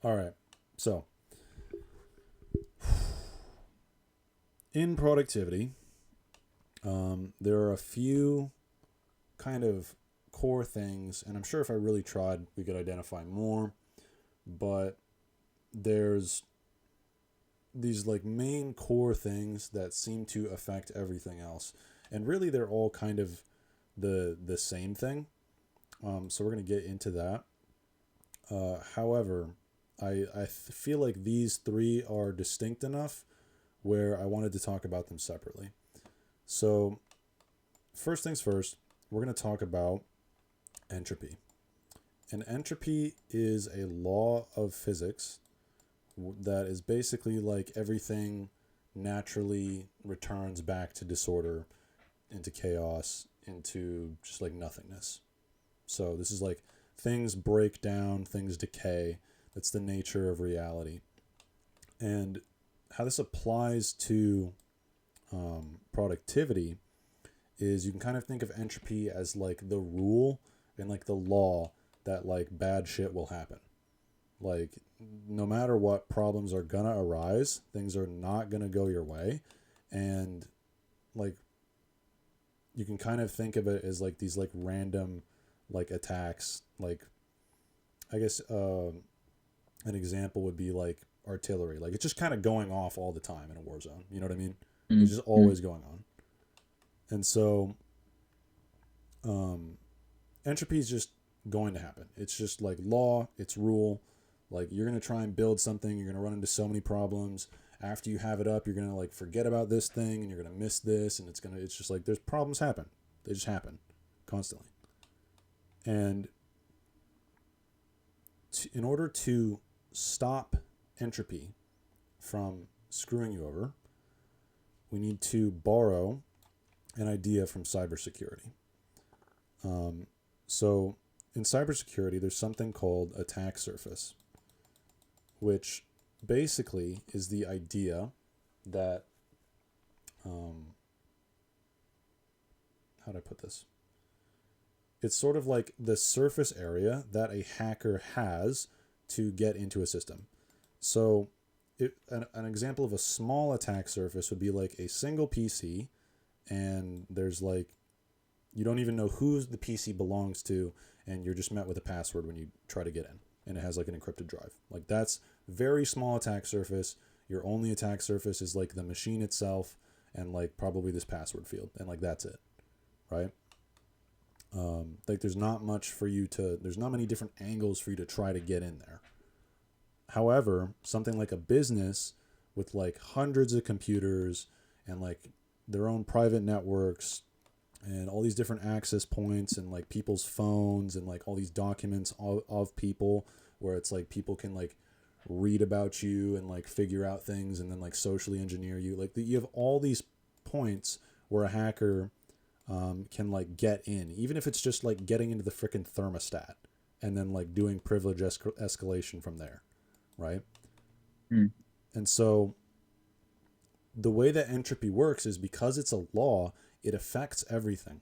All right. So, in productivity, there are a few kind of core things, and I'm sure if I really tried, we could identify more, but there's these like main core things that seem to affect everything else. And really they're all kind of the same thing. So we're going to get into that. However, I feel like these three are distinct enough where I wanted to talk about them separately. So, first things first, we're going to talk about entropy. And entropy is a law of physics that is basically like everything naturally returns back to disorder, into chaos, into just like nothingness. So, this is like things break down, things decay. That's the nature of reality. And how this applies to productivity is you can kind of think of entropy as like the rule and like the law that like bad shit will happen. Like no matter what, problems are gonna arise, things are not gonna go your way, and like you can kind of think of it as like these like random like attacks. Like I guess an example would be like artillery. Like it's just kind of going off all the time in a war zone. You know what I mean? It's just Mm-hmm. always going on. And so um, entropy is just going to happen. It's just like law, it's rule. Like you're going to try and build something, you're going to run into so many problems. After you have it up, you're going to like forget about this thing and you're going to miss this and it's just like there's problems happen. They just happen constantly. And in order to stop entropy from screwing you over, we need to borrow an idea from cybersecurity. So, in cybersecurity, there's something called attack surface, which basically is the idea that, um, how do I put this? It's sort of like the surface area that a hacker has to get into a system. So, an example of a small attack surface would be like a single PC, and there's like you don't even know who the PC belongs to, and you're just met with a password when you try to get in, and it has like an encrypted drive. Like that's very small attack surface. Your only attack surface is like the machine itself, and like probably this password field, and like that's it, right? Like there's not much for you to. There's not many different angles for you to try to get in there. However, something like a business with like hundreds of computers and like their own private networks and all these different access points and like people's phones and like all these documents of people where it's like people can like read about you and like figure out things and then like socially engineer you like you have all these points where a hacker can like get in even if it's just like getting into the freaking thermostat and then like doing privilege escalation from there, right? And so the way that entropy works is because it's a law, it affects everything,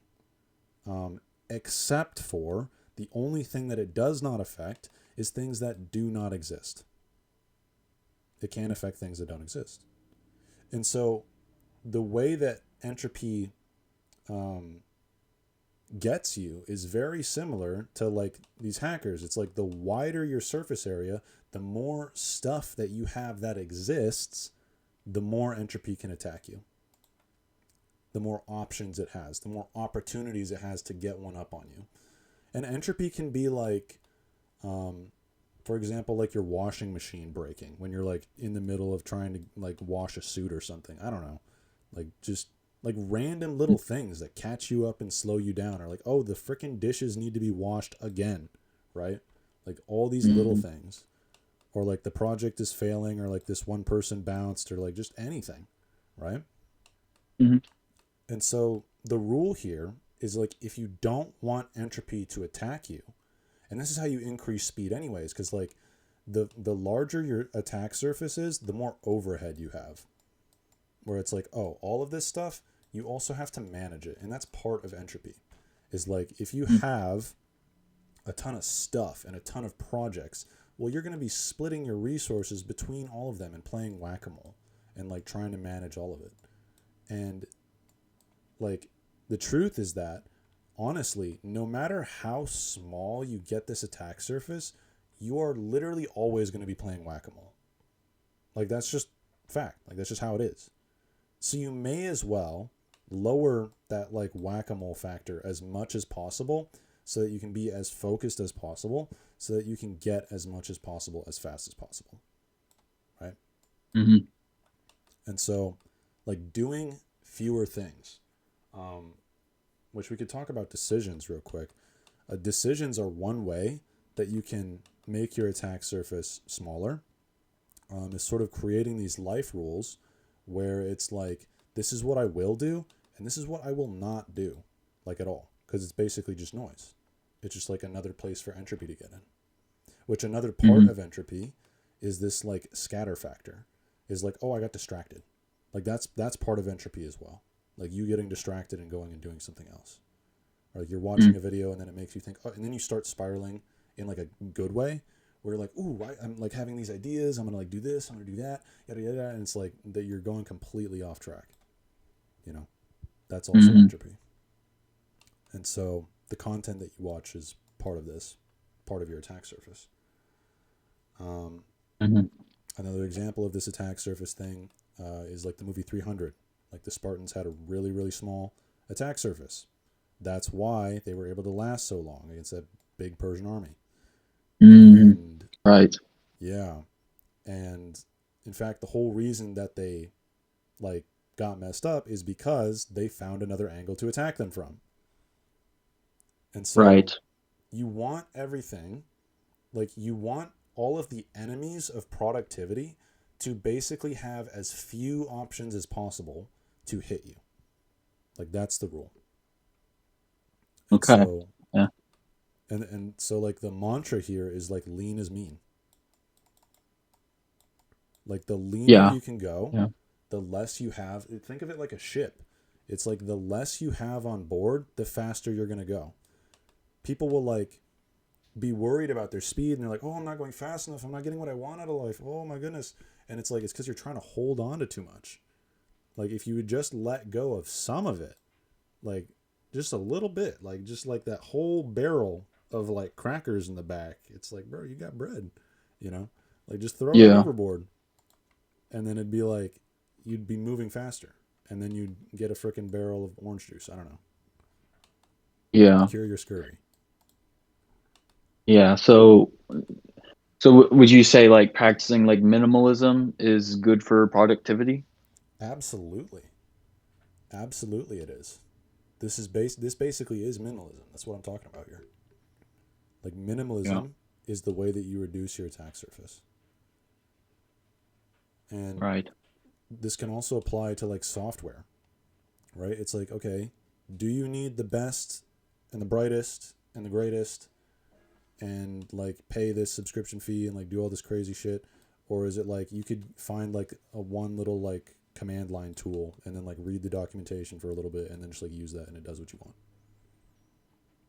um, except for the only thing that it does not affect is things that do not exist. It can't affect things that don't exist. And so the way that entropy um, gets you is very similar to like these hackers. It's like the wider your surface area, the more stuff that you have that exists, the more entropy can attack you. The more options it has, the more opportunities it has to get one up on you. And entropy can be like, um, for example, like your washing machine breaking when you're like in the middle of trying to like wash a suit or something. I don't know. Like just like random little things that catch you up and slow you down are like, oh, the freaking dishes need to be washed again, right? Like all these little Mm-hmm. things. Or like the project is failing or like this one person bounced or like just anything, right? Mm-hmm. And so the rule here is like if you don't want entropy to attack you, and this is how you increase speed anyways, because like the larger your attack surface is, the more overhead you have. Where it's like, oh, all of this stuff, you also have to manage it. And that's part of entropy. Is like if you have a ton of stuff and a ton of projects, well, you're going to be splitting your resources between all of them and playing whack-a-mole and like trying to manage all of it. And like the truth is that honestly, no matter how small you get this attack surface, you are literally always going to be playing whack-a-mole. Like that's just fact. Like that's just how it is. So you may as well lower that like whack-a-mole factor as much as possible so that you can be as focused as possible so that you can get as much as possible as fast as possible. Right? Mm-hmm. And so like doing fewer things, which we could talk about decisions real quick. Decisions are one way that you can make your attack surface smaller. Is sort of creating these life rules where it's like, this is what I will do and this is what I will not do, like at all, because it's basically just noise. It's just like another place for entropy to get in. Which another part Mm-hmm. of entropy is this like scatter factor, is like, oh, I got distracted. Like that's part of entropy as well. Like you getting distracted and going and doing something else. Or like you're watching a video and then it makes you think, oh, and then you start spiraling in like a good way where you're like, ooh, I'm like having these ideas. I'm going to like do this. I'm going to do that. Yada, yada, yada. And it's like that you're going completely off track. You know, that's also Mm-hmm. entropy. And so the content that you watch is part of this, part of your attack surface. Um, Mm-hmm. Another example of this attack surface thing is like the movie 300. Like the Spartans had a really, really small attack surface. That's why they were able to last so long against that big Persian army. Mm-hmm. And Right. yeah, and in fact, the whole reason that they like got messed up is because they found another angle to attack them from. And so Right. you want everything, like you want all of the enemies of productivity to basically have as few options as possible to hit you. Like that's the rule. And Okay. so Yeah. and so like the mantra here is like lean is mean. Like the leaner Yeah. you can go, Yeah. the less you have. Think of it like a ship. It's like the less you have on board, the faster you're going to go. People will like be worried about their speed and they're like, "Oh, I'm not going fast enough. I'm not getting what I want out of life. Oh my goodness." And it's like it's cuz you're trying to hold on to too much. Like if you would just let go of some of it, like just a little bit, like just like that whole barrel of like crackers in the back. It's like, "Bro, you got bread." You know? Like just throw that Yeah. overboard and then it'd be like you'd be moving faster, and then you'd get a freaking barrel of orange juice. I don't know, Yeah. cure your scurvy. Yeah. So would you say like practicing like minimalism is good for productivity? Absolutely, absolutely, it is. This is base. This basically is minimalism. That's what I'm talking about here. Like Yeah. minimalism is the way that you reduce your attack surface, and Right. this can also apply to like software, right? It's like, okay, do you need the best and the brightest and the greatest and like pay this subscription fee and like do all this crazy shit, or is it like you could find like a one little like command line tool and then like read the documentation for a little bit and then just like use that and it does what you want,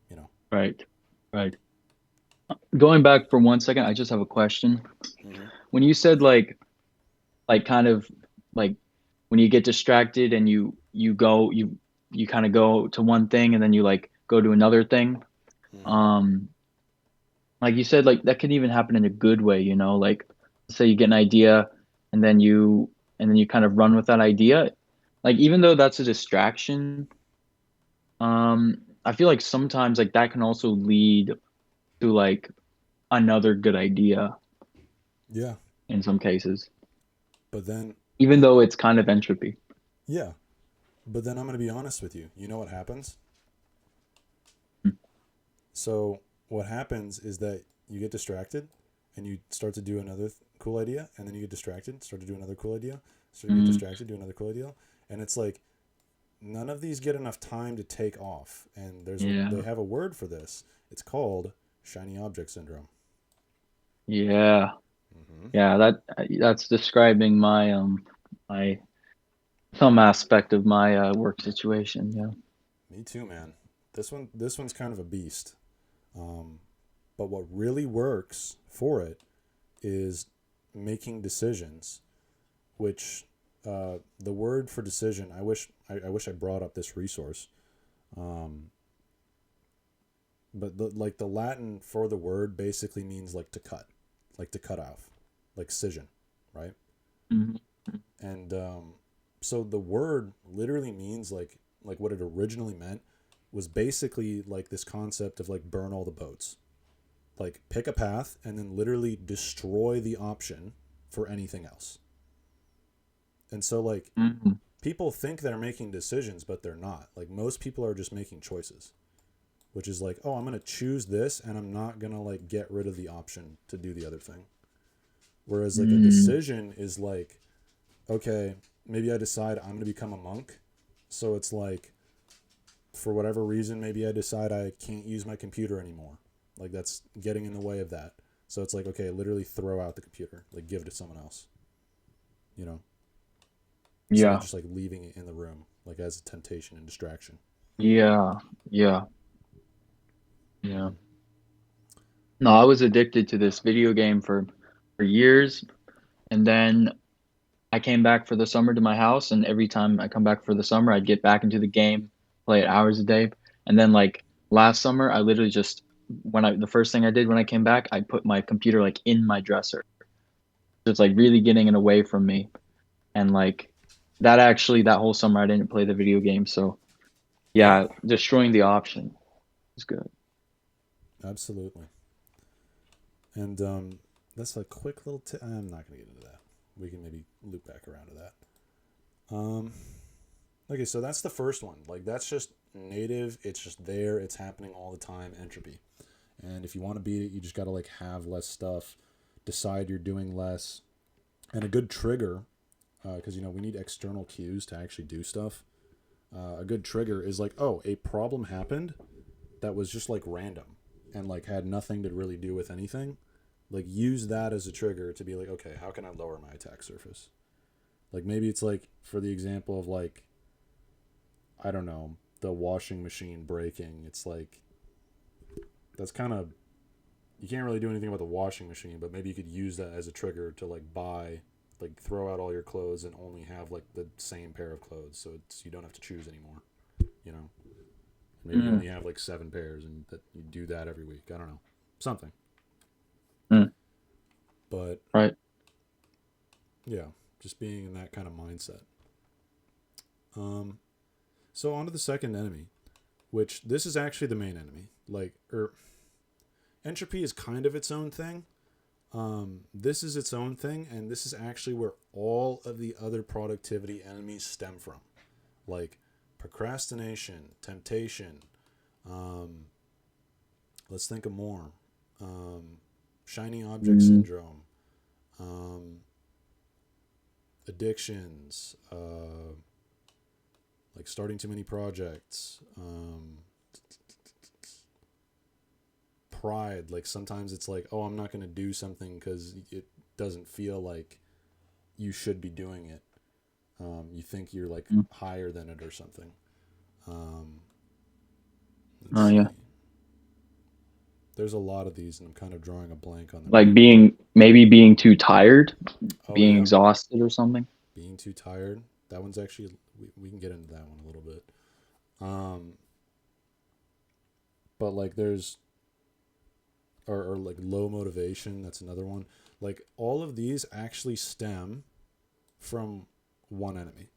you know? Right. Right. Going back for 1 second, I just have a question. Mm-hmm. When you said like kind of like when you get distracted and you kind of go to one thing and then you like go to another thing. Mm-hmm. Um like you said like that can even happen in a good way, you know, like say you get an idea and then you kind of run with that idea. Like even though that's a distraction, I feel like sometimes like that can also lead to like another good idea Yeah, in some cases, but then even though it's kind of entropy. yeah, but then I'm gonna be honest with you. You know what happens? So what happens is that you get distracted and you start to do another cool idea and then you get distracted, start to do another cool idea, so you get Mm, distracted, do another cool idea, and it's like none of these get enough time to take off. And they yeah. have a word for this. It's called shiny object syndrome. Yeah. Mm-hmm. Yeah, that's describing my some aspect of my work situation. Yeah. Me too, man. This one's kind of a beast. Um, but what really works for it is making decisions, which the word for decision, I wish I brought up this resource. Um, but the Latin for the word basically means like to cut off, like scission, right? Mhm. And so the word literally means like what it originally meant was basically like this concept of like burn all the boats, like pick a path and then literally destroy the option for anything else. And so like Mhm. people think they're making decisions, but they're not. Like most people are just making choices, which is like, oh, I'm gonna choose this and I'm not gonna like get rid of the option to do the other thing. Whereas like a Mm. decision is like, okay, maybe I decide I'm gonna become a monk. So it's like, for whatever reason, maybe I decide I can't use my computer anymore. Like that's getting in the way of that. So it's like, okay, literally throw out the computer, like give it to someone else, you know, instead of Yeah. just like leaving it in the room, like as a temptation and distraction. Yeah. Yeah. Yeah. Mm. No, I was addicted to this video game for years, and then I came back for the summer to my house, and every time I come back for the summer, I'd get back into the game, play it hours a day. And then like last summer, I literally just when I the first thing I did when I came back, I put my computer like in my dresser. So it's like really getting it away from me. And like that whole summer I didn't play the video game. So Yeah, yeah, destroying the option is good. absolutely. And that's a quick little tip. I'm not going to get into that. We can maybe loop back around to that. Okay, so that's the first one. Like, that's just native. It's just there. It's happening all the time. Entropy. And if you want to beat it, you just got to, like, have less stuff. Decide you're doing less. And a good trigger, because, we need external cues to actually do stuff. A good trigger is like, oh, a problem happened that was just, like, random and, like, had nothing to really do with anything. Like, use that as a trigger to be like, okay, how can I lower my attack surface? Like, maybe it's like, for the example of, like, I don't know, the washing machine breaking. It's like, that's kind of, you can't really do anything about the washing machine, but maybe you could use that as a trigger to like buy, like throw out all your clothes and only have like the same pair of clothes. So it's, you don't have to choose anymore, you know? Maybe you Mm, only have like 7 pairs and that you do that every week. I don't know. Something. mm, But right. yeah, just being in that kind of mindset. Um, so on to the second enemy, which this is actually the main enemy. Like, entropy is kind of its own thing. This is its own thing, and this is actually where all of the other productivity enemies stem from, like procrastination, temptation. Um, let's think of more. Shiny object Mm, syndrome, um, addictions, like starting too many projects, pride. Like sometimes it's like, oh, I'm not going to do something because it doesn't feel like you should be doing it. You think you're like mm. higher than it or something. Um, let's Oh yeah. see. There's a lot of these, and I'm kind of drawing a blank on them Like right now. being too tired, Oh being yeah, exhausted or something. being too tired. That one's actually, we can get into that one a little bit. Um, but like there's, or like low motivation. That's another one. Like all of these actually stem from one enemy.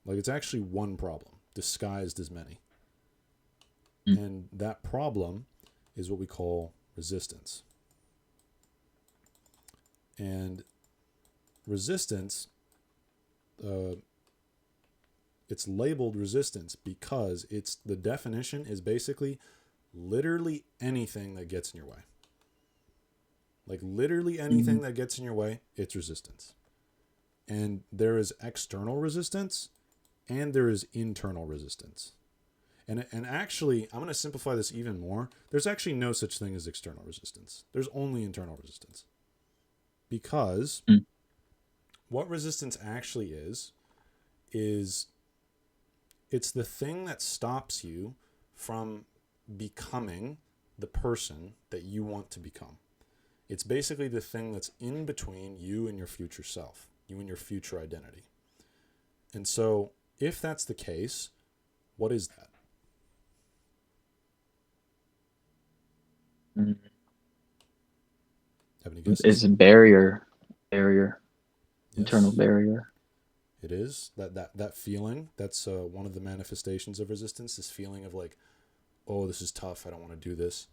Like it's actually one problem disguised as many. Mm, And that problem is what we call resistance. And resistance, uh, it's labeled resistance because it's the definition is basically literally anything that gets in your way. Like literally anything mm, that gets in your way, it's resistance. And there is external resistance and there is internal resistance. And actually, I'm going to simplify this even more. There's actually no such thing as external resistance. There's only internal resistance. Because mm, what resistance actually is it's the thing that stops you from becoming the person that you want to become. It's basically the thing that's in between you and your future self, you and your future identity. And so, if that's the case, what is that? Mm. Have any It's guesses? a barrier, internal Yes, barrier. it is. That feeling, that's one of the manifestations of resistance, this feeling of like, oh, this is tough. I don't want to do this.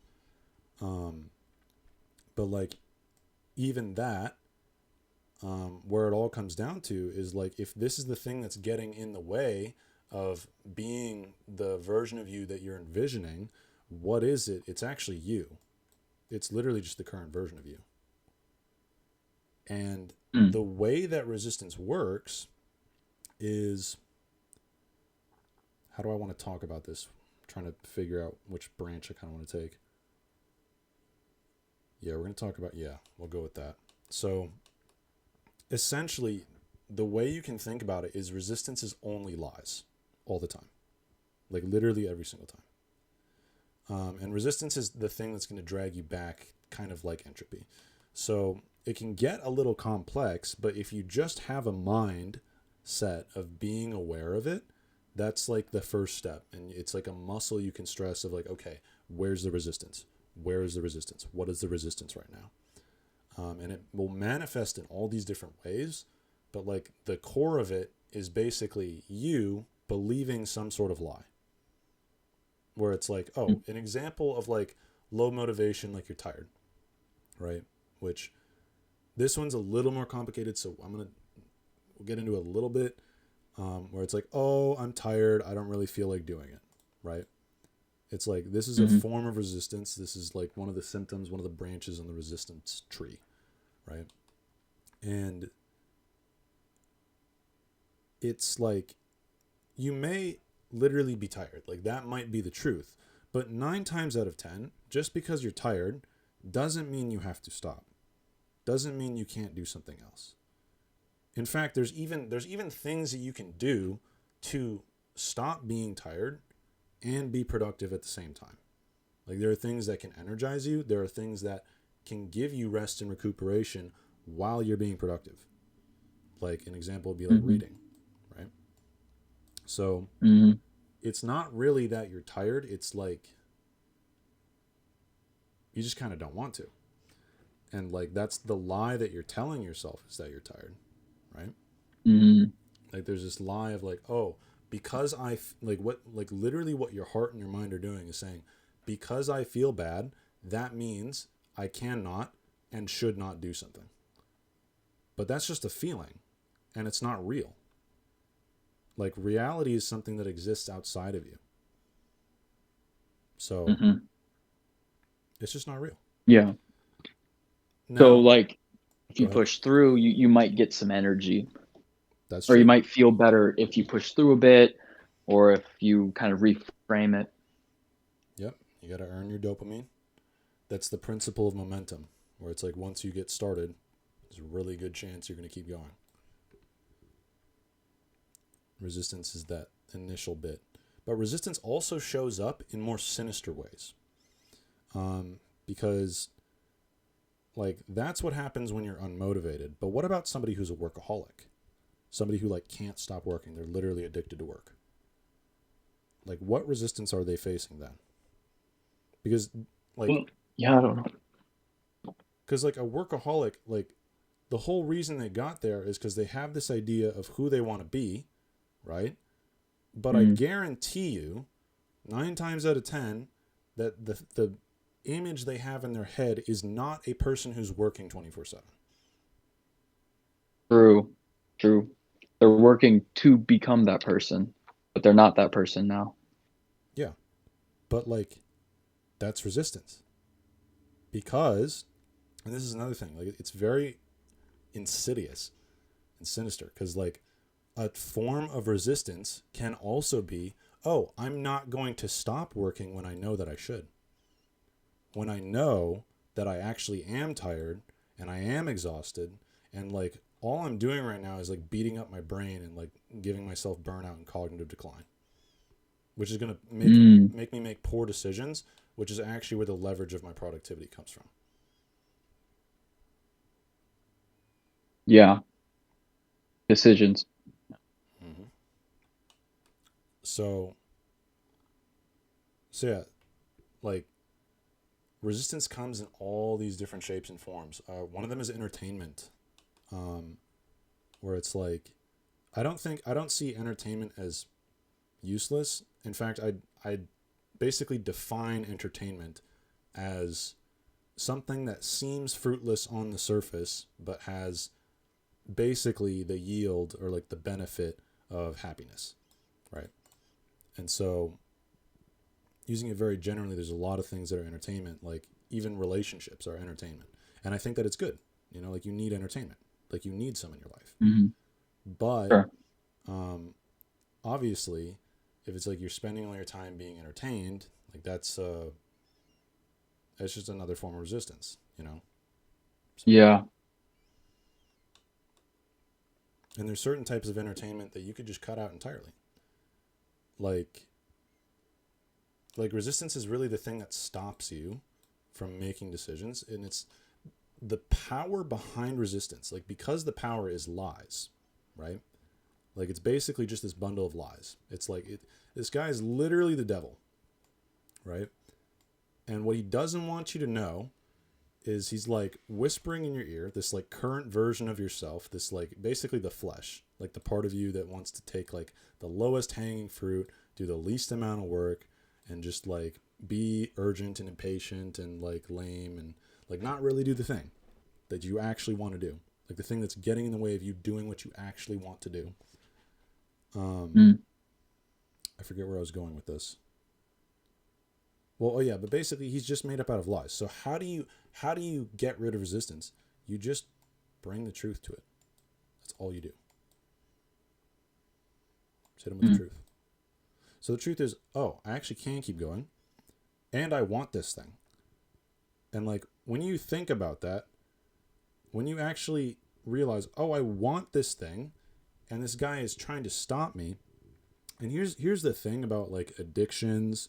Um, but like, even that, where it all comes down to is like, if this is the thing that's getting in the way of being the version of you that you're envisioning, what is it? It's actually you. It's literally just the current version of you. And Mm. the way that resistance works is, how do I want to talk about this? I'm trying to figure out which branch I kind of want to take. Yeah, we're going to talk about, yeah, we'll go with that. So essentially, the way you can think about it is resistance is only lies all the time, like literally every single time. And resistance is the thing that's going to drag you back, kind of like entropy. So it can get a little complex, but if you just have a mind set of being aware of it, that's like the first step. And it's like a muscle you can stress of like, okay, where's the resistance? Where is the resistance? What is the resistance right now? And it will manifest in all these different ways, but like the core of it is basically you believing some sort of lie, where it's like, oh, an example of like low motivation, like you're tired, right? Which this one's a little more complicated, so we'll get into it a little bit, where it's like, oh, I'm tired, I don't really feel like doing it, right? It's like, this is a Mm-hmm. form of resistance. This is like one of the symptoms, one of the branches on the resistance tree, right? And it's like, you may literally be tired. Like, that might be the truth. But 9 times out of 10, just because you're tired doesn't mean you have to stop. Doesn't mean you can't do something else. In fact, there's even things that you can do to stop being tired and be productive at the same time. Like, there are things that can energize you. There are things that can give you rest and recuperation while you're being productive. Like, an example would be like Mm-hmm. reading, right? So Mm-hmm. it's not really that you're tired. It's like you just kind of don't want to. And like, that's the lie that you're telling yourself, is that you're tired, right? Mm-hmm. Like, there's this lie of like, oh, because like what, like literally what your heart and your mind are doing is saying, because I feel bad, that means I cannot and should not do something. But that's just a feeling, and it's not real. Like, reality is something that exists outside of you. So Mm-hmm. it's just not real. Yeah. So Now, like if go you ahead. push through, you might get some energy, That's or you true. might feel better if you push through a bit, or if you kind of reframe it. Yep. You got to earn your dopamine. That's the principle of momentum, where it's like, once you get started, there's a really good chance you're going to keep going. Resistance is that initial bit. But resistance also shows up in more sinister ways. Because, like, that's what happens when you're unmotivated. But what about somebody who's a workaholic? Somebody who, like, can't stop working. They're literally addicted to work. Like, what resistance are they facing then? Because, like, Well, yeah, I don't know. like, a workaholic, like, the whole reason they got there is because they have this idea of who they want to be, right? But I Mm. guarantee you, 9 times out of 10, that the image they have in their head is not a person who's working 24/7. True, true. They're working to become that person, but they're not that person now. Yeah, but like, that's resistance, because, and this is another thing, like, it's very insidious and sinister, because like, a form of resistance can also be, oh, I'm not going to stop working when I know that I should. When I know that I actually am tired and I am exhausted, and like, all I'm doing right now is like beating up my brain and like giving myself burnout and cognitive decline, which is going to Mm. make me make poor decisions, which is actually where the leverage of my productivity comes from. Yeah. Decisions. Hmm. So, so yeah, like resistance comes in all these different shapes and forms. One of them is entertainment, um, where it's like I don't see entertainment as useless. In fact, I basically define entertainment as something that seems fruitless on the surface, but has basically the yield or like the benefit of happiness, right? And so, using it very generally, there's a lot of things that are entertainment, like even relationships are entertainment. And I think that it's good. Like you need entertainment, like you need some in your life. Hmm. But Sure. um, obviously, if it's like you're spending all your time being entertained, like that's just another form of resistance. So, Yeah. and there's certain types of entertainment that you could just cut out entirely. Like resistance is really the thing that stops you from making decisions, and it's the power behind resistance. Like because the power is lies, right? Like it's basically just this bundle of lies. It's like this guy is literally the devil, right? And what he doesn't want you to know is he's like whispering in your ear this like current version of yourself, this like basically the flesh, like the part of you that wants to take like the lowest hanging fruit, do the least amount of work, and just like be urgent and impatient and like lame and like not really do the thing that you actually want to do, like the thing that's getting in the way of you doing what you actually want to do. um Mm. I forget where I was going with this. Well, oh yeah, but basically he's just made up out of lies. So how do you get rid of resistance? You just bring the truth to it. That's all you do. Just hit him with the Mm. truth. So the truth is, oh, I actually can keep going, and I want this thing. And like when you think about that, when you actually realize, oh, I want this thing, and this guy is trying to stop me. And here's the thing about like addictions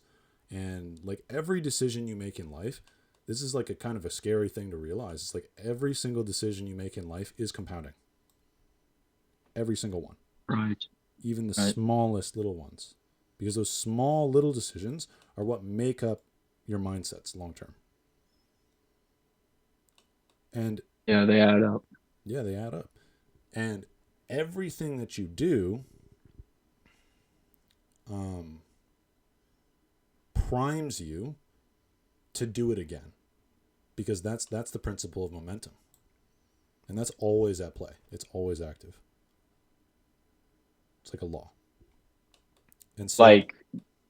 and like every decision you make in life. This is like a kind of a scary thing to realize. It's like every single decision you make in life is compounding. Every single one. Right. Even the Right. smallest little ones. Because those small little decisions are what make up your mindsets long term. And Yeah, they add up. yeah, they add up. And everything that you do um, primes you to do it again, because that's the principle of momentum, and that's always at play. It's always active. It's like a law. And so, Like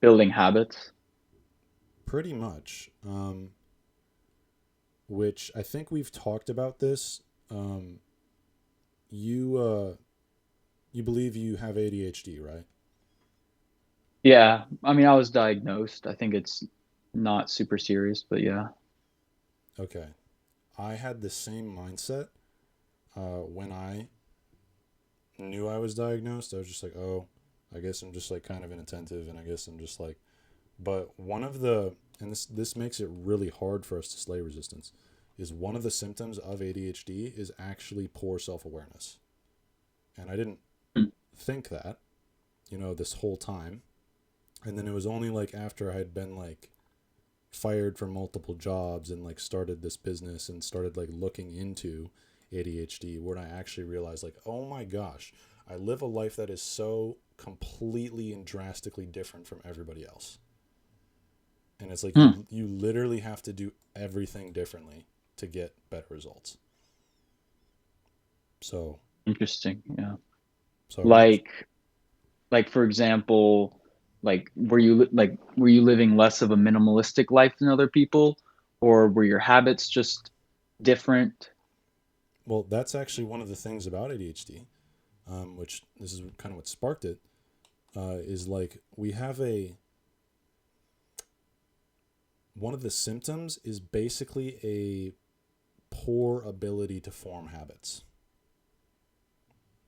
building habits. pretty much, which I think we've talked about this. Um, you believe you have ADHD, right? Yeah. I mean, I was diagnosed. I think it's not super serious, but yeah. Okay. I had the same mindset when I knew I was diagnosed. I was just like, oh, I guess I'm just like kind of inattentive, and I guess I'm just like. But one of the and this makes it really hard for us to slay resistance, is one of the symptoms of ADHD is actually poor self awareness, and I didn't Mm. think that, this whole time, and then it was only like after I had been like fired from multiple jobs and like started this business and started like looking into ADHD when I actually realized like, oh my gosh, I live a life that is so completely and drastically different from everybody else. And it's like Hmm. you literally have to do everything differently to get better results. So Interesting. Yeah. so once Like for example, were you living less of a minimalistic life than other people, or were your habits just different? well, that's actually one of the things about ADHD, which this is kind of what sparked it, is like we have a one of the symptoms is basically a poor ability to form habits.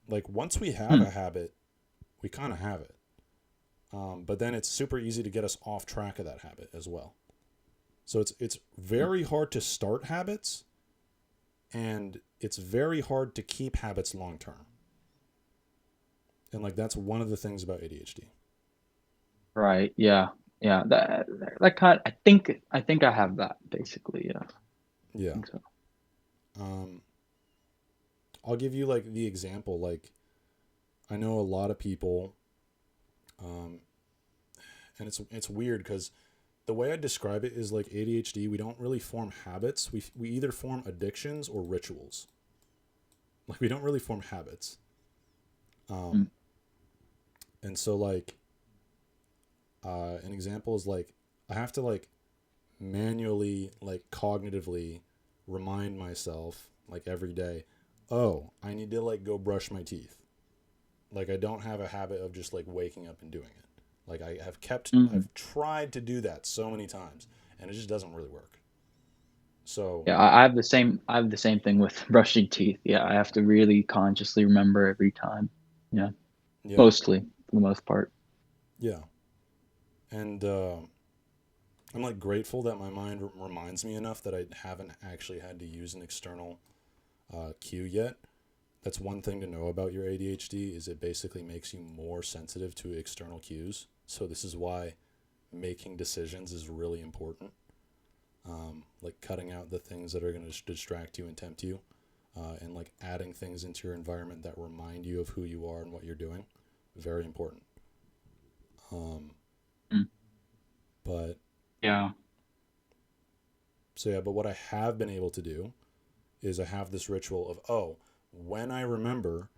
Like once we have Hmm. a habit, we kind of have it. But then it's super easy to get us off track of that habit as well. So it's very hard to start habits, and it's very hard to keep habits long term. And like that's one of the things about ADHD. Right. Yeah. Yeah. That kind I think I have that basically. Yeah. I Yeah. think so. Um, I'll give you like the example. Like I know a lot of people, um, and it's weird because the way I describe it is like ADHD. We don't really form habits. We either form addictions or rituals. Like we don't really form habits. Mm. Um, and so like an example is like I have to like manually like cognitively remind myself like every day, oh, I need to like go brush my teeth. Like I don't have a habit of just like waking up and doing it. Like Mm. I've tried to do that so many times and it just doesn't really work. So Yeah, I have the same thing with brushing teeth. Yeah, I have to really consciously remember every time. Yeah, yeah, mostly for the most part. yeah. And I'm like grateful that my mind reminds me enough that I haven't actually had to use an external cue yet. That's one thing to know about your ADHD is it basically makes you more sensitive to external cues. So this is why making decisions is really important. Like cutting out the things that are going to distract you and tempt you, and like adding things into your environment that remind you of who you are and what you're doing. Very important. Um, Mm. but Yeah. so yeah, but what I have been able to do is I have this ritual of, oh, when I remember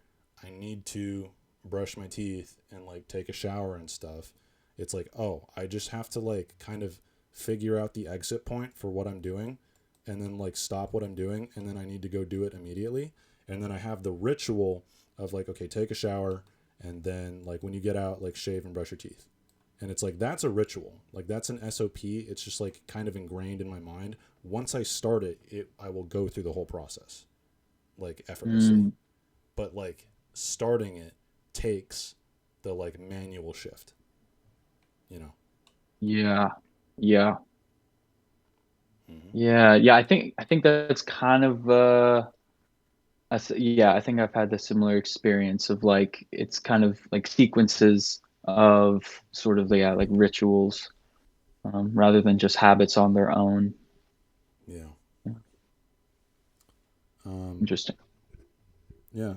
I need to brush my teeth and like take a shower and stuff, it's like, oh, I just have to like kind of figure out the exit point for what I'm doing and then like stop what I'm doing and then I need to go do it immediately. And then I have the ritual of like, okay, take a shower and then like when you get out, like shave and brush your teeth. And it's like that's a ritual. Like that's an SOP. It's just like kind of ingrained in my mind. Once I start it I will go through the whole process like effortlessly. Mm. But like starting it takes the like manual shift, you know. Yeah. Yeah. Mm-hmm. Yeah. Yeah. I think that's kind of yeah, I think I've had the similar experience of like it's kind of like sequences of sort of yeah, like rituals, rather than just habits on their own. Yeah. Yeah, Um, interesting. yeah.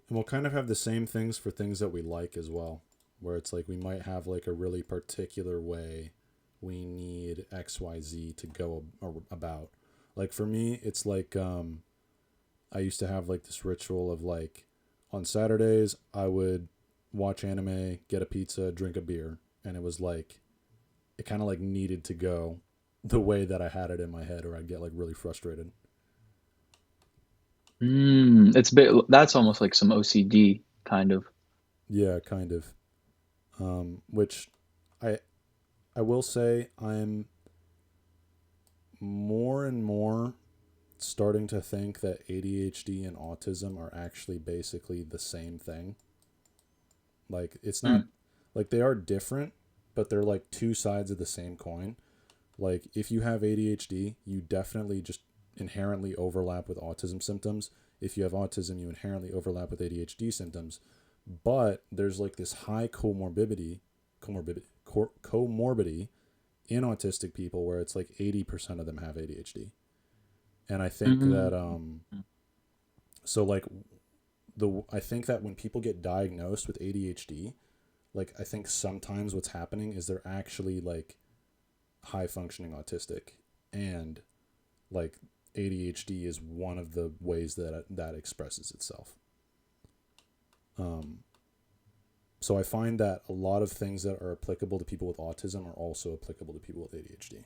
And we'll kind of have the same things for things that we like as well, where it's like we might have like a really particular way we need XYZ to go about. Like for me, it's like I used to have like this ritual of like on Saturdays I would watch anime, get a pizza, drink a beer, and it was like it kind of like needed to go the way that I had it in my head or I'd get like really frustrated. It's a bit that's almost like some OCD kind of. Yeah, kind of. Which I I will say I'm more and more starting to think that ADHD and autism are actually basically the same thing. Like it's not Mm. like they are different, but they're like two sides of the same coin. Like if you have ADHD, you definitely just inherently overlap with autism symptoms. If you have autism, you inherently overlap with ADHD symptoms. But there's like this high comorbidity in autistic people where it's like 80% of them have ADHD. And I think that Mm. so like I think that when people get diagnosed with ADHD, like I think sometimes what's happening is they're actually like high functioning autistic and like ADHD is one of the ways that that expresses itself. Um, so I find that a lot of things that are applicable to people with autism are also applicable to people with ADHD.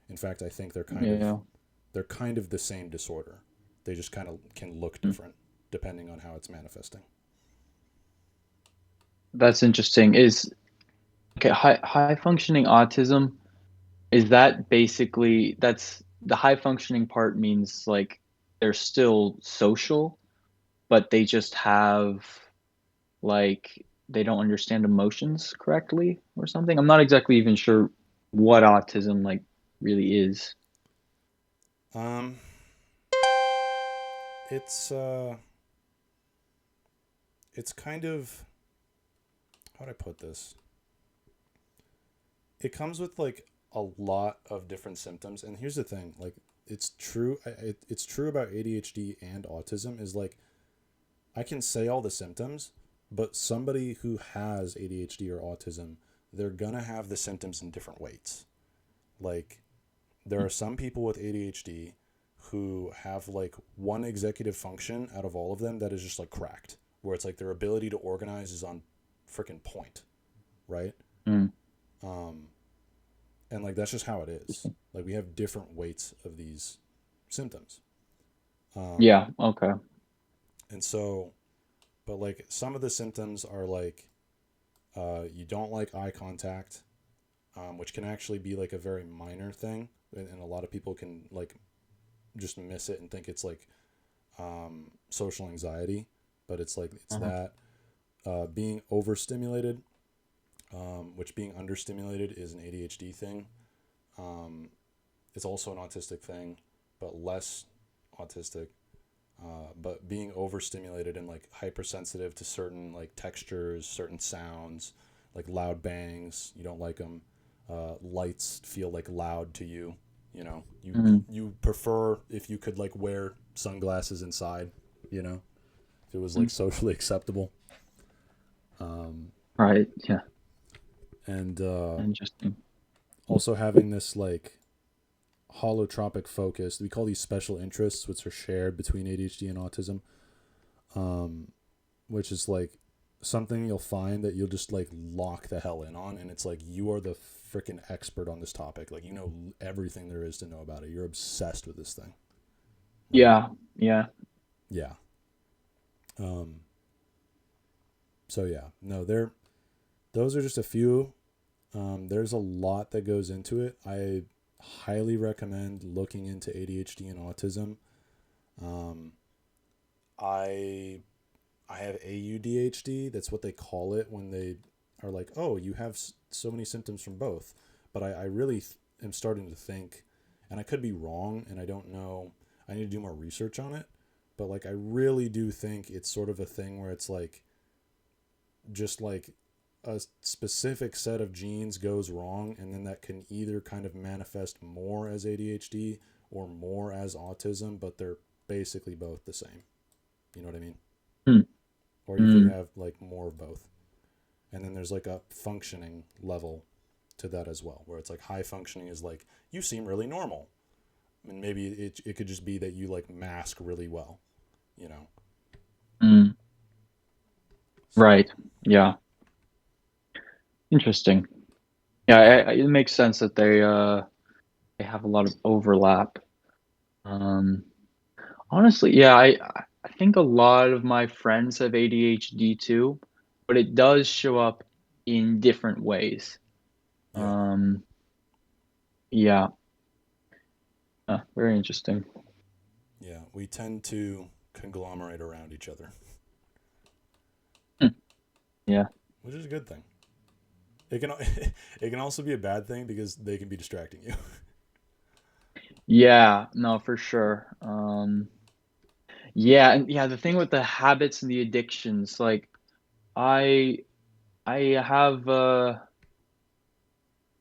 In fact, I think Yeah. they're kind of the same disorder. They just kind of can look Mm. different depending on how it's manifesting. That's interesting. Is okay, high functioning autism, is that basically that's the high functioning part means like they're still social, but they just have like they don't understand emotions correctly or something. I'm not exactly even sure what autism like really is. Um, it's it's kind of, how do I put this? It comes with like a lot of different symptoms, and here's the thing: like it's true. It's true about ADHD and autism. Is like I can say all the symptoms, but somebody who has ADHD or autism, they're gonna have the symptoms in different weights. Like there are some people with ADHD who have like one executive function out of all of them that is just like cracked, where it's like their ability to organize is on freaking point, right? Mm. Um, and like that's just how it is. Like we have different weights of these symptoms. Um, Yeah, okay. and so, but like some of the symptoms are like you don't like eye contact, which can actually be like a very minor thing, and a lot of people can like just miss it and think it's like social anxiety, but it's like it's Uh-huh. that being overstimulated, which being understimulated is an ADHD thing. Um, it's also an autistic thing, but less autistic. But being overstimulated and like hypersensitive to certain like textures, certain sounds, like loud bangs, you don't like them. Lights feel like loud to you. You know, Mm. you prefer if you could like wear sunglasses inside. You know, if it was like Mm. socially acceptable. Um, Right, yeah. and Interesting. also having this like holotropic focus. We call these special interests, which are shared between ADHD and autism. Um, which is like something you'll find that you'll just like lock the hell in on, and it's like you are the freaking expert on this topic. Like you know everything there is to know about it. You're obsessed with this thing, right? Yeah, yeah. Yeah. Um. So yeah, no, there. Those are just a few. There's a lot that goes into it. I highly recommend looking into ADHD and autism. Um, I I have AUDHD. That's what they call it when they are like, oh, you have so many symptoms from both. But I really am starting to think, and I could be wrong, and I don't know. I need to do more research on it. But like, I really do think it's sort of a thing where it's like, just like a specific set of genes goes wrong, and then that can either kind of manifest more as ADHD or more as autism, but they're basically both the same. You know what I mean? Hmm. Or you could Mm. have like more of both. And then there's like a functioning level to that as well, where it's like high functioning is like you seem really normal, and maybe it could just be that you like mask really well, you know. Mm. So Right. Yeah. Interesting. Yeah, yeah, it makes sense that they have a lot of overlap. Um, Honestly, yeah, I think a lot of my friends have ADHD too, but it does show up in different ways. yeah, Um, yeah, very interesting. yeah. We tend to conglomerate around each other, Hmm. Yeah. which is a good thing. It can it can also be a bad thing because they can be distracting you. Yeah, no, for sure. Yeah, and yeah, the thing with the habits and the addictions, like I I have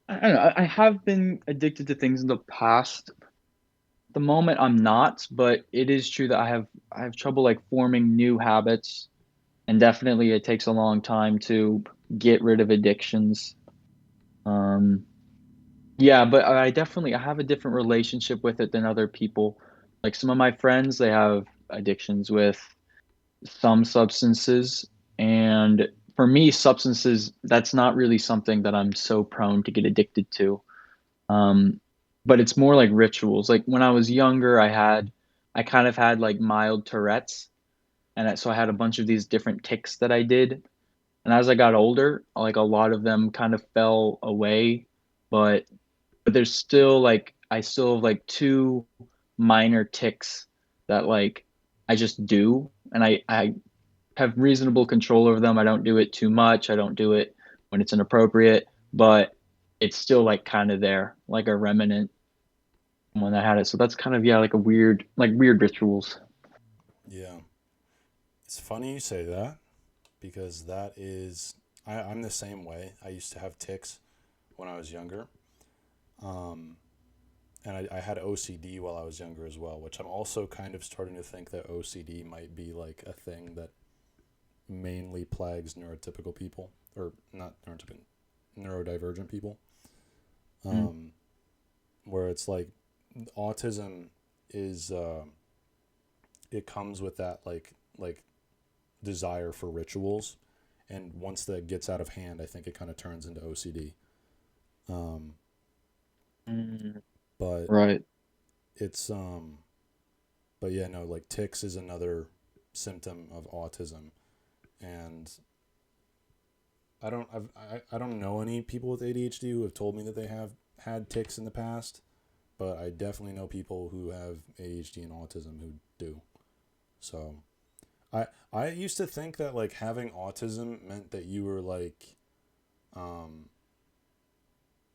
I don't know, I have been addicted to things in the past. At the moment I'm not, but it is true that I have trouble like forming new habits, and definitely it takes a long time to get rid of addictions. Um yeah, but I have a different relationship with it than other people. Like some of my friends, they have addictions with some substances, and for me, substances, that's not really something that I'm so prone to get addicted to. Um, but it's more like rituals. Like when I was younger, I kind of had like mild Tourette's, and so I had a bunch of these different tics that I did. And as I got older, like a lot of them kind of fell away, but there's still like I still have like two minor tics that like I just do, and I have reasonable control over them. I don't do it too much. I don't do it when it's inappropriate, but it's still like kind of there, like a remnant when I had it. So that's kind of, yeah, like a weird, like weird rituals. Yeah. It's funny you say that because that is, I'm the same way. I used to have tics when I was younger. Um, and I had OCD while I was younger as well, which I'm also kind of starting to think that OCD might be like a thing that mainly plagues neurotypical people, or not neurotypical, neurodivergent people. Mm. Um, where it's like autism is, it comes with that like desire for rituals, and once that gets out of hand, I think it kind of turns into OCD. Um, Mm. but Right. it's but yeah, no, like tics is another symptom of autism, and I don't know any people with ADHD who have told me that they have had tics in the past, but I definitely know people who have ADHD and autism who do. So I used to think that like having autism meant that you were um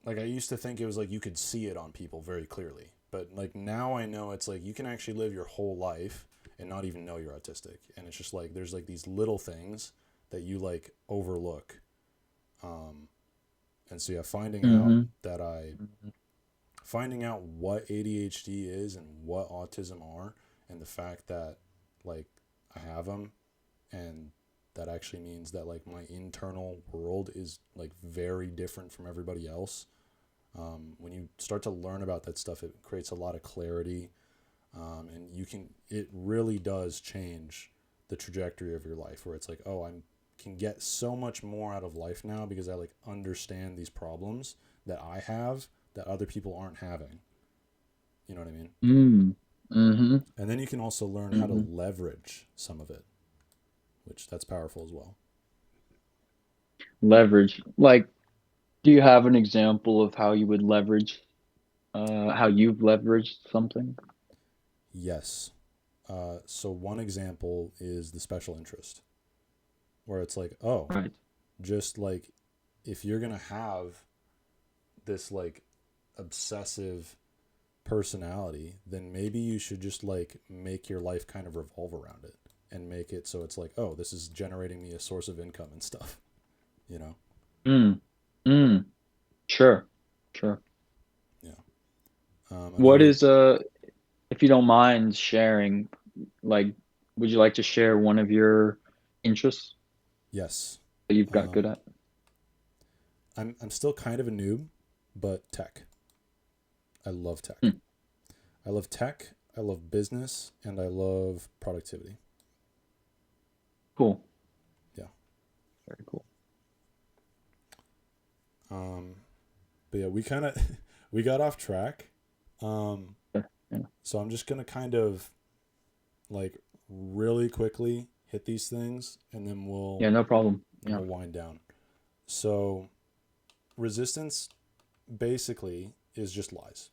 like I used to think it was like you could see it on people very clearly. But like now I know it's like you can actually live your whole life and not even know you're autistic. And it's just like there's like these little things that you like overlook. Um and so yeah, Mm-hmm. finding out what ADHD is and what autism are, and the fact that like I have them, and that actually means that like my internal world is like very different from everybody else. When you start to learn about that stuff, it creates a lot of clarity, and it really does change the trajectory of your life. Where it's like, oh, I can get so much more out of life now because I like understand these problems that I have that other people aren't having. You know what I mean? Mm. Mm-hmm. And then you can also learn how to Mm-hmm. leverage some of it, which that's powerful as well. Leverage. Like, do you have an example of how you would leverage, how you've leveraged something? Yes. So one example is the special interest, where it's like, oh, Right. just like if you're gonna have this like obsessive personality, then maybe you should just like make your life kind of revolve around it and make it so it's like, oh, this is generating me a source of income and stuff, you know? Mm. Mm. Sure. Sure. Yeah. What Another, is if you don't mind sharing, like, would you like to share one of your interests yes. that you've got good Um, at? I'm still kind of a noob, but tech. I love tech. Hmm. I love tech. I love business, and I love productivity. Cool. Yeah. Very cool. Um, but yeah, we kind of we got off track. Um, Yeah. Yeah. so I'm just gonna kind of like really quickly hit these things, and then Yeah, no problem. Yeah. we'll wind down. So resistance basically is just lies,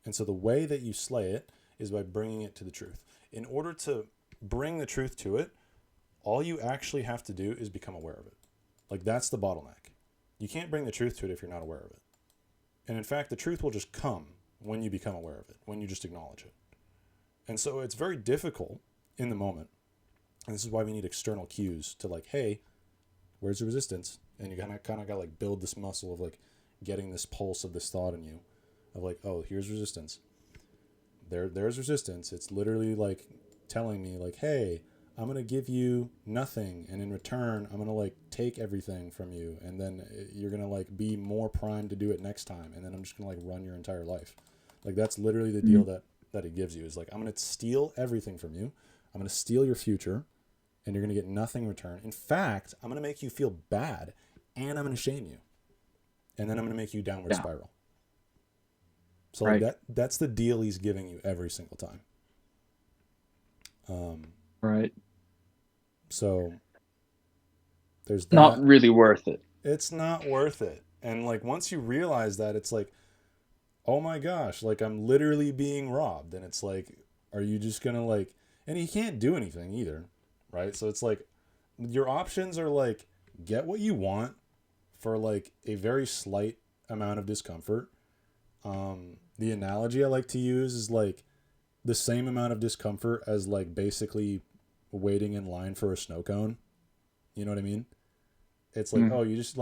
and so the way that you slay it is by bringing it to the truth. In order to bring the truth to it, all you actually have to do is become aware of it. Like that's the bottleneck. You can't bring the truth to it if you're not aware of it. And in fact, the truth will just come when you become aware of it, when you just acknowledge it. And so it's very difficult in the moment. And this is why we need external cues to like, hey, where's the resistance? And you kind of got to like build this muscle of like getting this pulse of this thought in you of like, oh, here's resistance. There's resistance. It's literally like telling me like, hey, I'm gonna give you nothing, and in return, I'm gonna like take everything from you, and then you're gonna like be more primed to do it next time, and then I'm just gonna like run your entire life. Like that's literally the deal Mm. that it gives you is like I'm gonna steal everything from you. I'm gonna steal your future, and you're gonna get nothing in return. In fact, I'm gonna make you feel bad, and I'm gonna shame you, and then I'm gonna make you downward Yeah. spiral. So like Right. that's the deal he's giving you every single time. Um, Right. so there's Not that. really worth it. It's not worth it. And like once you realize that, it's like, oh my gosh, like I'm literally being robbed. And it's like, are you just gonna like, and he can't do anything either, right? So it's like your options are like get what you want for like a very slight amount of discomfort. The analogy I like to use is like the same amount of discomfort as like basically waiting in line for a snow cone. You know what I mean? It's like, Mm, oh, you just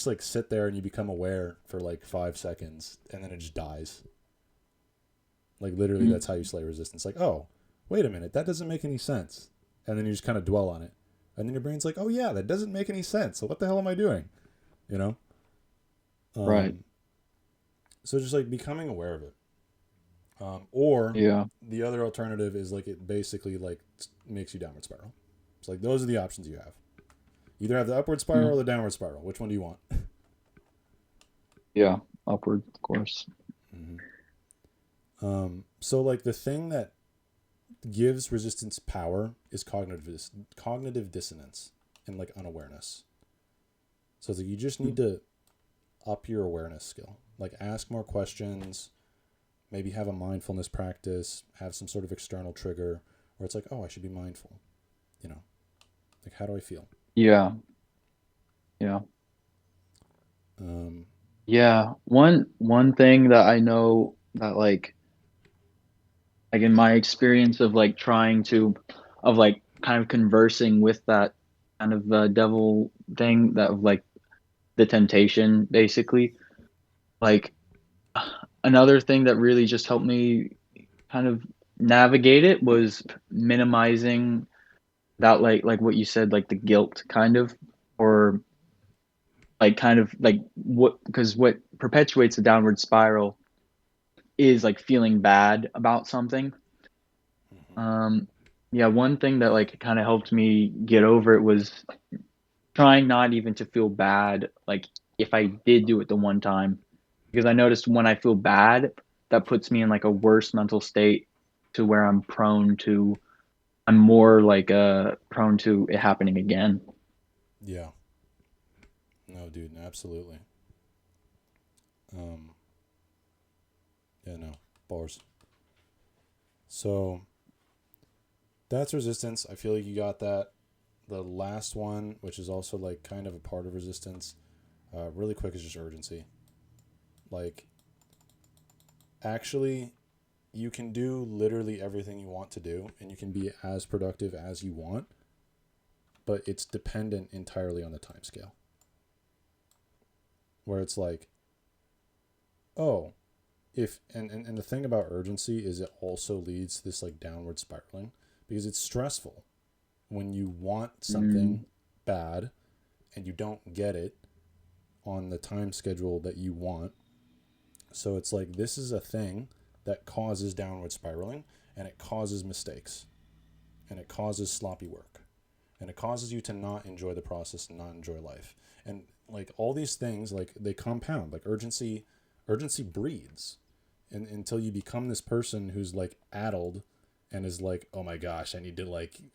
like sit there and you become aware for like 5 seconds and then it just dies. Like literally mm. that's how you slay resistance. Like, oh, wait a minute, that doesn't make any sense. And then you just kind of dwell on it. And then your brain's like, oh yeah, that doesn't make any sense. So what the hell am I doing? You know? Right. Um, so just like becoming aware of it. Or Yeah. the other alternative is like it basically like makes you downward spiral. It's like those are the options you have. Either have the upward spiral or Mm. the downward spiral. Which one do you want? Yeah. Upward, of course. Mm-hmm. So like the thing that gives resistance power is cognitive dissonance and like unawareness. So it's like you just need Mm. to up your awareness skill. Like ask more questions, maybe have a mindfulness practice, have some sort of external trigger where it's like, oh, I should be mindful. You know, like how do I feel? Yeah. Yeah. Um, Yeah. One thing that I know that like in my experience of like trying to of like kind of conversing with that kind of devil thing that of like the temptation basically like another thing that really just helped me kind of navigate it was minimizing that like what you said like the guilt kind of or like kind of like what because what perpetuates the downward spiral is like feeling bad about something. mhm. um yeah, one thing that like kind of helped me get over it was trying not even to feel bad like if I did do it the one time, because I noticed when I feel bad that puts me in like a worse mental state to where I'm more like prone to it happening again. Yeah. No, dude, absolutely. Um, yeah, no, bars. So that's resistance. I feel like you got that. The last one, which is also like kind of a part of resistance, really quick, is just urgency. Like, actually, you can do literally everything you want to do, and you can be as productive as you want, but it's dependent entirely on the time scale. Where it's like, oh, if and the thing about urgency is it also leads to this like downward spiraling because it's stressful when you want something Mm, bad and you don't get it on the time schedule that you want. So it's like this is a thing that causes downward spiraling and it causes mistakes and it causes sloppy work and it causes you to not enjoy the process and not enjoy life. And like all these things like they compound. Like urgency breeds and until you become this person who's like addled and is like, oh my gosh,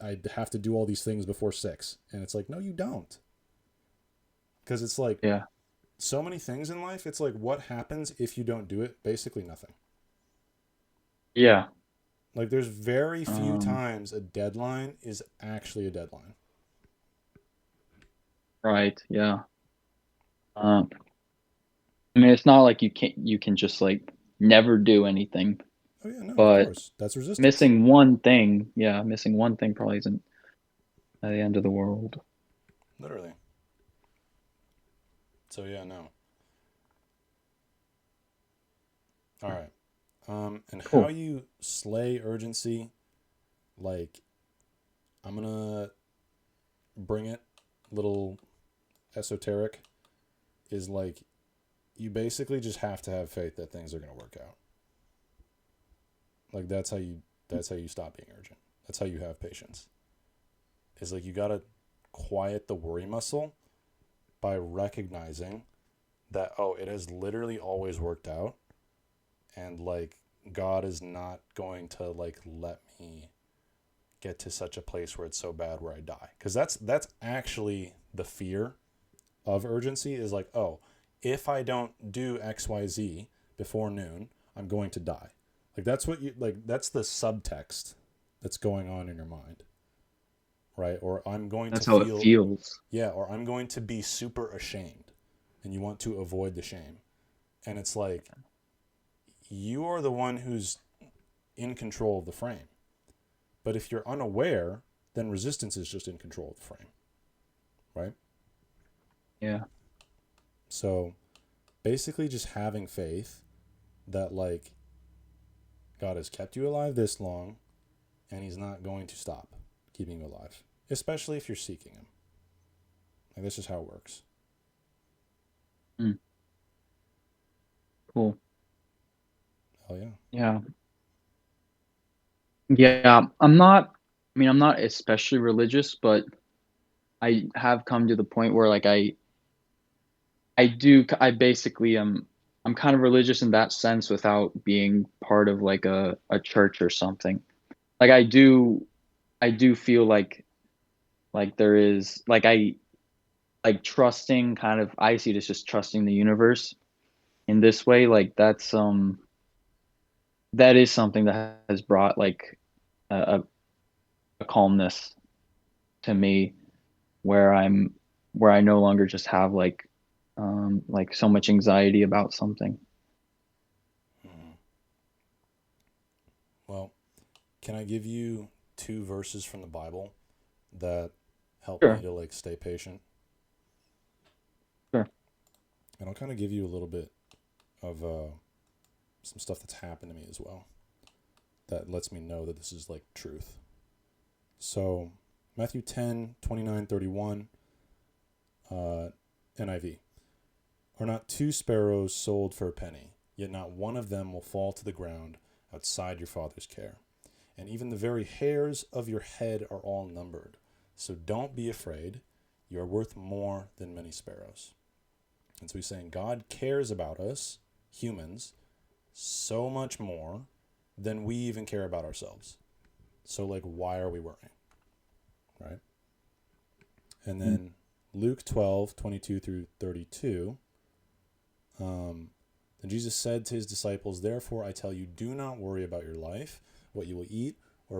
I have to do all these things before 6. And it's like, no, you don't. Because it's like yeah. so many things in life. It's like, what happens if you don't do it? Basically nothing. Yeah. Like there's very few Um, times a deadline is actually a deadline. right. Yeah. Um, I mean, it's not like you can just like never do anything, Oh yeah, no, of but course. That's resistance. missing one thing, yeah, missing one thing probably isn't at the end of the world. Literally. So yeah, no. All right. And how Cool. you slay urgency, like I'm gonna bring it a little esoteric, is like you basically just have to have faith that things are gonna work out. Like that's how you stop being urgent. That's how you have patience. Is like you gotta quiet the worry muscle by recognizing that oh, it has literally always worked out and like God is not going to like let me get to such a place where it's so bad where I die. Cuz that's actually the fear of urgency is like, oh, if I don't do XYZ before noon, I'm going to die. Like that's what you like that's the subtext that's going on in your mind, right? Or I'm going to That's how it feel feels. yeah, or I'm going to be super ashamed and you want to avoid the shame. And it's like you are the one who's in control of the frame. But if you're unaware, then resistance is just in control of the frame, right? Yeah. So basically just having faith that like God has kept you alive this long and he's not going to stop keeping you alive, especially if you're seeking him. Like this is how it works. Mm, cool. Oh yeah. Yeah. Yeah. I'm not especially religious, but I have come to the point where like I basically I'm kind of religious in that sense without being part of like a church or something. Like I do feel like there is like I like trusting kind of I see it as just trusting the universe in this way. Like that is something that has brought like a, a calmness to me where where I no longer just have like so much anxiety about something. Mhm. Well, can I give you two verses from the Bible that help me Sure, to like stay patient? sure. And I'll kind of give you a little bit of some stuff that's happened to me as well that lets me know that this is like truth. So, Matthew 10, 29, 31, NIV. Are not two sparrows sold for a penny? Yet not one of them will fall to the ground outside your Father's care. And even the very hairs of your head are all numbered. So don't be afraid. You are worth more than many sparrows. And so he's saying God cares about us, humans, so much more than we even care about ourselves. So, like, why are we worrying? Right? And Mm, then Luke 12, 22 through 32. Then Jesus said to his disciples, "Therefore I tell you, do not worry about your life, what you will eat, or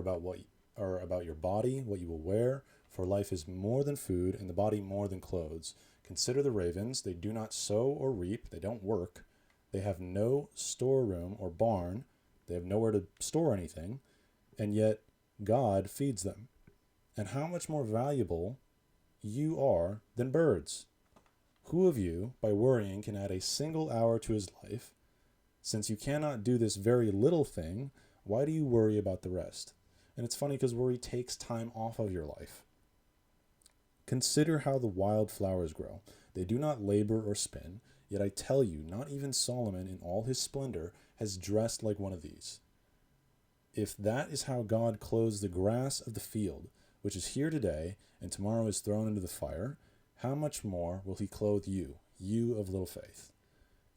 about your body, what you will wear. For life is more than food, and the body more than clothes. Consider the ravens; they do not sow or reap; they don't work. They have no storeroom or barn; they have nowhere to store anything, and yet God feeds them. And how much more valuable you are than birds? Who of you, by worrying, can add a single hour to his life? Since you cannot do this very little thing, why do you worry about the rest?" And it's funny because worry takes time off of your life. "Consider how the wild flowers grow. They do not labor or spin. Yet I tell you, not even Solomon in all his splendor has dressed like one of these. If that is how God clothes the grass of the field, which is here today and tomorrow is thrown into the fire, how much more will he clothe you, you of little faith?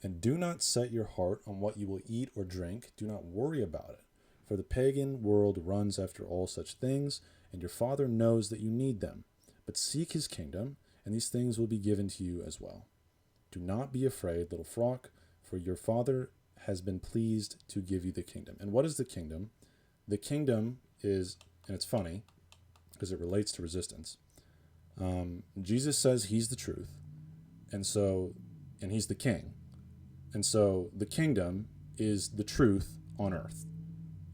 And do not set your heart on what you will eat or drink. Do not worry about it. For the pagan world runs after all such things, and your Father knows that you need them. But seek his kingdom, and these things will be given to you as well. Do not be afraid, little flock, for your Father has been pleased to give you the kingdom." And what is the kingdom? The kingdom is, and it's funny because it relates to resistance. Jesus says he's the truth, and and he's the king. And so the kingdom is the truth on earth.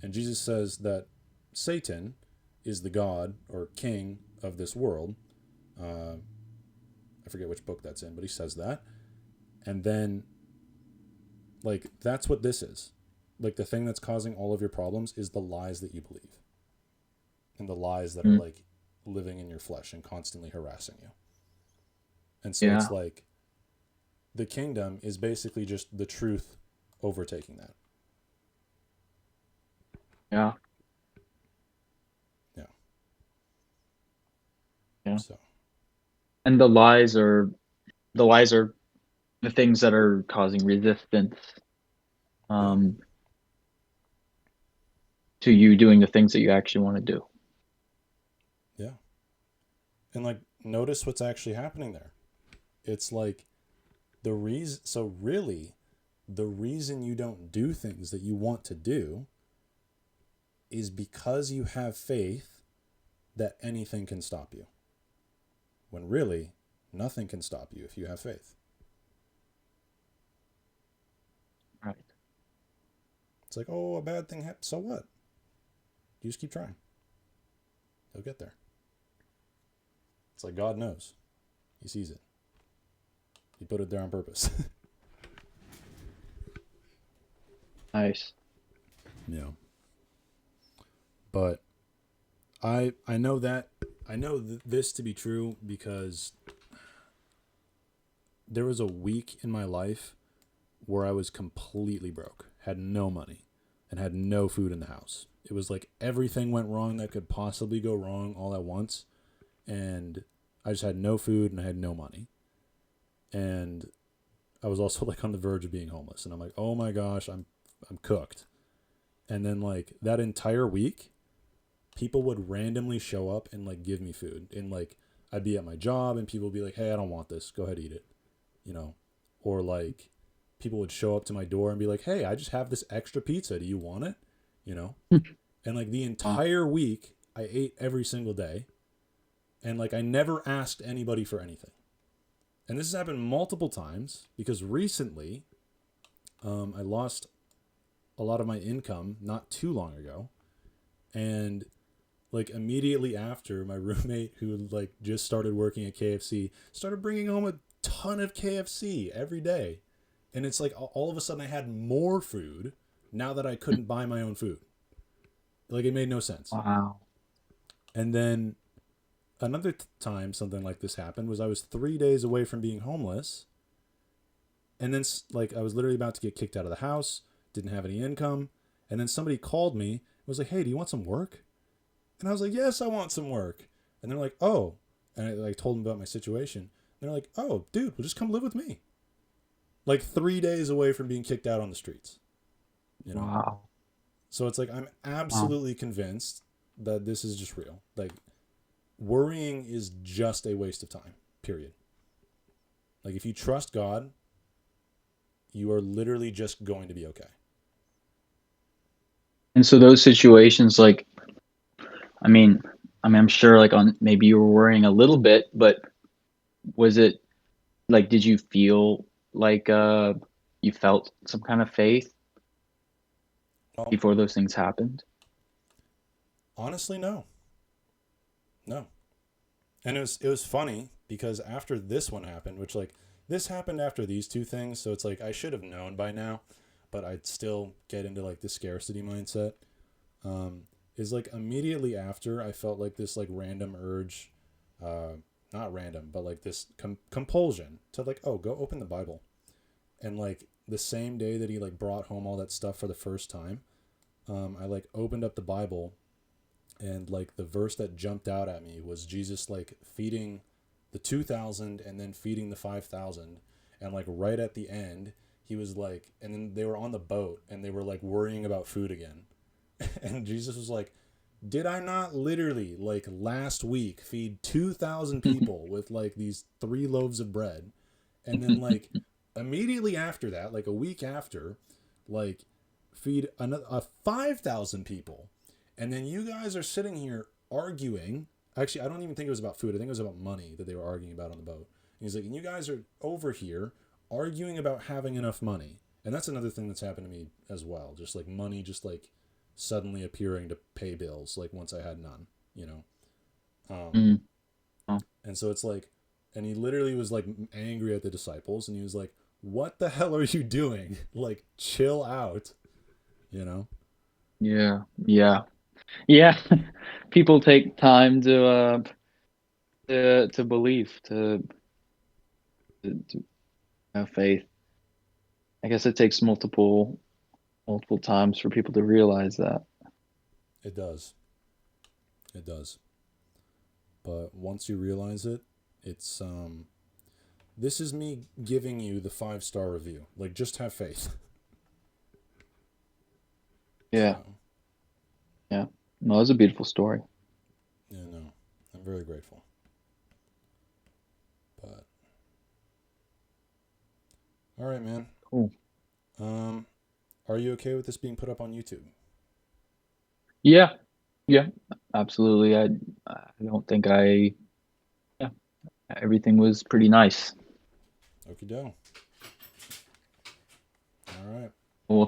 And Jesus says that Satan is the God or king of this world. Uh, I forget which book that's in, but he says that. And then, like, that's what this is. Like, the thing that's causing all of your problems is the lies that you believe and the lies that are, mm, like, living in your flesh and constantly harassing you. And so yeah, it's like the kingdom is basically just the truth overtaking that. yeah, Yeah. yeah. So, And the lies are the things that are causing resistance yeah. um to you doing the things that you actually want to do. Yeah. And like notice what's actually happening there. It's like really the reason you don't do things that you want to do is because you have faith that anything can stop you. When really nothing can stop you if you have faith. Right. It's like, "Oh, a bad thing happened. So what? You just keep trying. You'll get there." It's like God knows. He sees it. He put it there on purpose. Nice. Yeah. But I know that I know this to be true because there was a week in my life where I was completely broke, had no money, and had no food in the house. It was like everything went wrong that could possibly go wrong all at once, and I just had no food and I had no money. And I was also like on the verge of being homeless, and I'm like, "Oh my gosh, I'm cooked." And then like that entire week, people would randomly show up and like give me food. And like I'd be at my job and people would be like, "Hey, I don't want this. Go ahead, eat it." You know, or like people would show up to my door and be like, "Hey, I just have this extra pizza. Do you want it?" You know? And like the Wow. entire week I ate every single day and like I never asked anybody for anything. And this has happened multiple times because recently I lost a lot of my income not too long ago. And like immediately after, my roommate who like just started working at KFC started bringing home a ton of KFC every day. And it's like all of a sudden I had more food now that I couldn't buy my own food. Like it made no sense. Wow. And then another time something like this happened was I was 3 days away from being homeless. And then like I was literally about to get kicked out of the house, didn't have any income. And then somebody called me and was like, "Hey, do you want some work?" And I was like, "Yes, I want some work." And they're like, "Oh." And I like told them about my situation. And they're like, "Oh, dude, well just come live with me." Like 3 days away from being kicked out on the streets, you know? Wow. So it's like I'm Wow. absolutely convinced that this is just real. Like worrying is just a waste of time. Period. Like if you trust God, you are literally just going to be okay. And so those situations, like, I mean, I'm sure like on maybe you were worrying a little bit, but was it like, did you feel like you felt some kind of faith Well, before those things happened? honestly, no, no. And it was funny because after this one happened, which like this happened after these two things, so it's like I should have known by now, but I'd still get into like the scarcity mindset. Um, is like immediately after I felt like this like random urge, uh, not random, but like this compulsion to like, oh, go open the Bible. And like the same day that he like brought home all that stuff for the first time, I like opened up the Bible, and like the verse that jumped out at me was Jesus like feeding the 2,000 and then feeding the 5,000. And like right at the end, he was like, and then they were on the boat and they were like worrying about food again. And Jesus was like, "Did I not literally like last week feed 2,000 people with like these 3 loaves of bread?" And then like immediately after that, like a week after, like feed another 5,000 people. And then you guys are sitting here arguing. Actually, I don't even think it was about food. I think it was about money that they were arguing about on the boat. And he's like, "And you guys are over here arguing about having enough money." And that's another thing that's happened to me as well. Just like money, just like suddenly appearing to pay bills, like once I had none, you know? Um, Mm. Oh, and so it's like, and he literally was like angry at the disciples and he was like, "What the hell are you doing? Like, chill out, you know?" yeah, yeah, yeah. People take time to believe, to have faith. I guess it takes multiple times for people to realize that. It does. It does. But once you realize it, it's, this is me giving you the 5-star review. Like, just have faith. Yeah, So, yeah. No, it's a beautiful story. yeah, no, I'm very grateful. But, all right, man. Cool. Um, are you okay with this being put up on YouTube? Yeah, yeah, absolutely. I don't think yeah, everything was pretty nice. Okie doke. All right. Well,